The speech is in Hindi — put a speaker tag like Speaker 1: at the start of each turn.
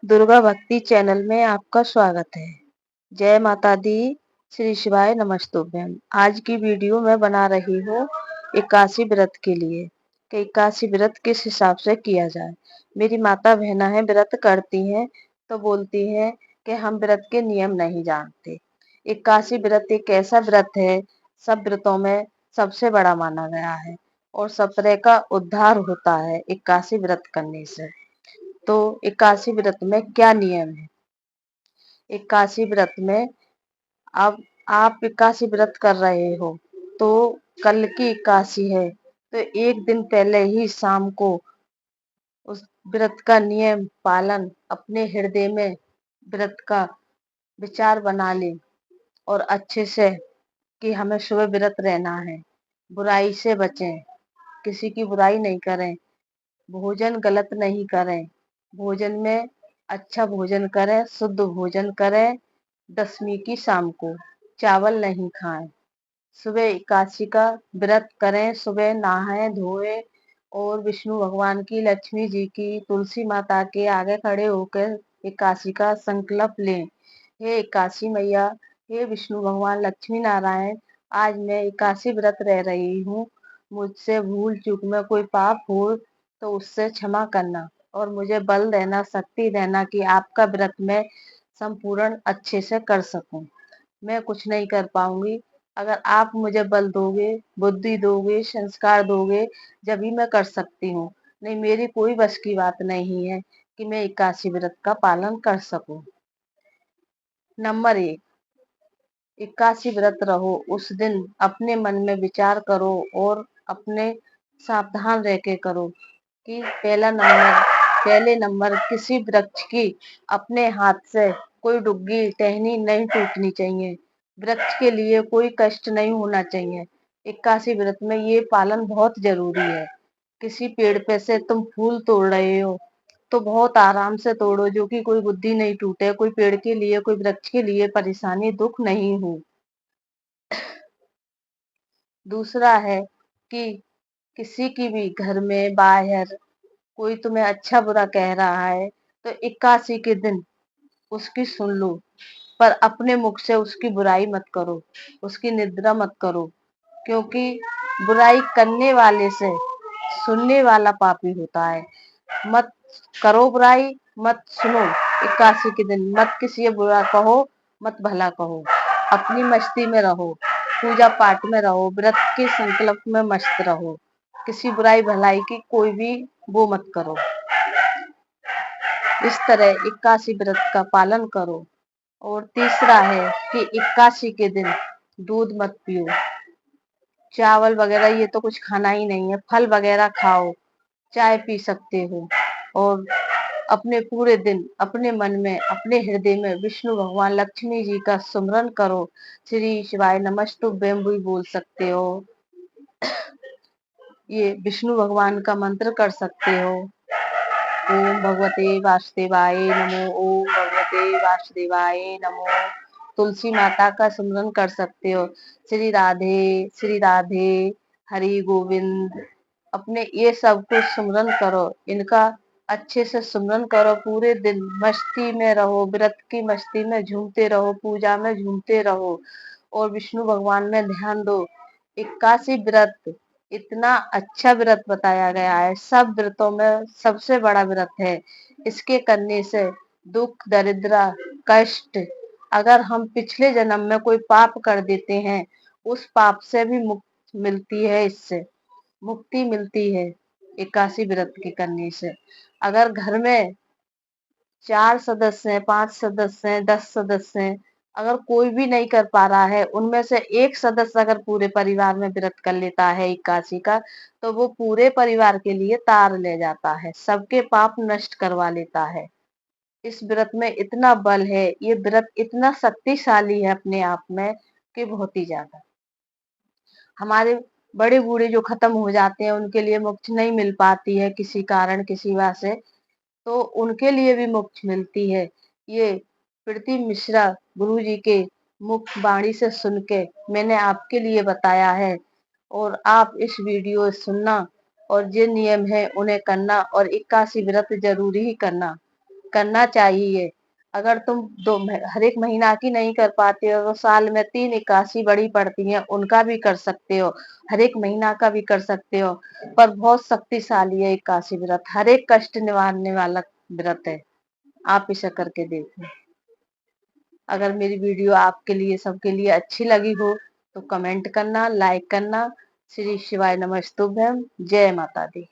Speaker 1: दुर्गा भक्ति चैनल में आपका स्वागत है। जय माता दी, श्री शिवाय नमस्तुभ्यम। आज की वीडियो मैं बना रही हूँ एकादशी व्रत के लिए कि एकादशी व्रत किस हिसाब से किया जाए। मेरी माता बहना है व्रत करती हैं तो बोलती हैं कि हम व्रत के नियम नहीं जानते। एकादशी व्रत एक ऐसा व्रत है, सब व्रतों में सबसे बड़ा माना गया है और सब तरह का उद्धार होता है एकादशी व्रत करने से। तो एकादशी व्रत में क्या नियम है? एकादशी व्रत में अब आप एकादशी व्रत कर रहे हो तो कल की एकादशी है तो एक दिन पहले ही शाम को उस व्रत का नियम पालन अपने हृदय में व्रत का विचार बना ले और अच्छे से कि हमें सुबह व्रत रहना है, बुराई से बचें, किसी की बुराई नहीं करें, भोजन गलत नहीं करें, भोजन में अच्छा भोजन करें, शुद्ध भोजन करें। दशमी की शाम को चावल नहीं खाएं, सुबह एकादशी का व्रत करें, सुबह नहाएं धोएं और विष्णु भगवान की, लक्ष्मी जी की, तुलसी माता के आगे खड़े होकर एकादशी का संकल्प लें। हे एकादशी मैया, हे विष्णु भगवान, लक्ष्मी नारायण, आज मैं एकादशी व्रत रह रही हूँ। मुझसे भूल चूक में कोई पाप हो तो उससे क्षमा करना और मुझे बल देना, शक्ति देना कि आपका व्रत मैं संपूर्ण अच्छे से कर सकूं। मैं कुछ नहीं कर पाऊंगी, अगर आप मुझे बल दोगे, बुद्धि दोगे, संस्कार दोगे, जब ही मैं कर सकती हूँ। नहीं, मेरी कोई बस की बात नहीं है कि मैं एकादशी व्रत का पालन कर सकूं। नंबर 1, एकादशी व्रत रहो उस दिन अपने मन में विचार करो और अपने सावधान रह के करो कि पहले नंबर किसी वृक्ष की अपने हाथ से कोई डुग्गी टहनी नहीं टूटनी चाहिए। वृक्ष के लिए कोई कष्ट नहीं होना चाहिए। एकादशी व्रत में ये पालन बहुत जरूरी है। किसी पेड़ पे से तुम फूल तोड़ रहे हो तो बहुत आराम से तोड़ो, जो कि कोई बुद्धि नहीं टूटे, कोई पेड़ के लिए, कोई वृक्ष के लिए परेशानी दुख नहीं हो। दूसरा है कि किसी की भी घर में बाहर कोई तुम्हें अच्छा बुरा कह रहा है तो एकादशी के दिन उसकी सुन लो, पर अपने मुख से उसकी बुराई मत करो, उसकी निंदा मत करो, क्योंकि बुराई करने वाले से सुनने वाला पापी होता है। मत करो बुराई, मत सुनो। एकादशी के दिन मत किसी को बुरा कहो, मत भला कहो, अपनी मस्ती में रहो, पूजा पाठ में रहो, व्रत के संकल्प में मस्त रहो। किसी बुराई भलाई की कोई भी वो मत करो। इस तरह एकादशी व्रत का पालन करो। और तीसरा है कि एकादशी के दिन दूध मत पियो, चावल वगैरह ये तो कुछ खाना ही नहीं है, फल वगैरह खाओ, चाय पी सकते हो और अपने पूरे दिन अपने मन में, अपने हृदय में विष्णु भगवान, लक्ष्मी जी का सुमरन करो। श्री शिवाय नमस्तुभ्यम भी बोल सकते हो, ये विष्णु भगवान का मंत्र कर सकते हो। ओम भगवते वासुदेवाय नमो, ओम भगवते वासुदेवाय नमो। तुलसी माता का सुमरन कर सकते हो, श्री राधे, हरि गोविंद। अपने ये सब कुछ सुमरन करो, इनका अच्छे से सुमरन करो। पूरे दिन मस्ती में रहो, व्रत की मस्ती में झूमते रहो, पूजा में झूमते रहो और विष्णु भगवान में ध्यान दो। एकादशी व्रत इतना अच्छा व्रत बताया गया है, सब व्रतों में सबसे बड़ा व्रत है। इसके करने से दुख, दरिद्र, कष्ट, अगर हम पिछले जन्म में कोई पाप कर देते हैं उस पाप से भी मुक्ति मिलती है, इससे मुक्ति मिलती है एकादशी व्रत के करने से। अगर घर में 4 सदस्य हैं, 5 सदस्य हैं, 10 सदस्य हैं, अगर कोई भी नहीं कर पा रहा है, उनमें से एक सदस्य अगर पूरे परिवार में व्रत कर लेता है एकादशी का, तो वो पूरे परिवार के लिए तार ले जाता है, सबके पाप नष्ट करवा लेता है। इस व्रत में इतना बल है, ये व्रत इतना शक्तिशाली है अपने आप में कि बहुत ही ज्यादा। हमारे बड़े बूढ़े जो खत्म हो जाते हैं उनके लिए मोक्ष नहीं मिल पाती है किसी कारण, किसी वजह से, तो उनके लिए भी मोक्ष मिलती है। ये प्रीति मिश्रा गुरु जी के मुख वाणी से सुन के मैंने आपके लिए बताया है और आप इस वीडियो सुनना और जो नियम है उन्हें करना और एकादशी व्रत जरूरी ही करना। करना चाहिए। अगर तुम हर एक महीना की नहीं कर पाते हो तो साल में 3 एकादशी बड़ी पड़ती हैं, उनका भी कर सकते हो। हर एक महीना का भी कर सकते हो। पर बहुत शक्तिशाली है एकादशी व्रत, हर एक कष्ट निवारने वाला व्रत है। आप इसे करके देखो। अगर मेरी वीडियो आपके लिए सबके लिए अच्छी लगी हो तो कमेंट करना, लाइक करना। श्री शिवाय नमस्तुभ्यम। जय माता दी।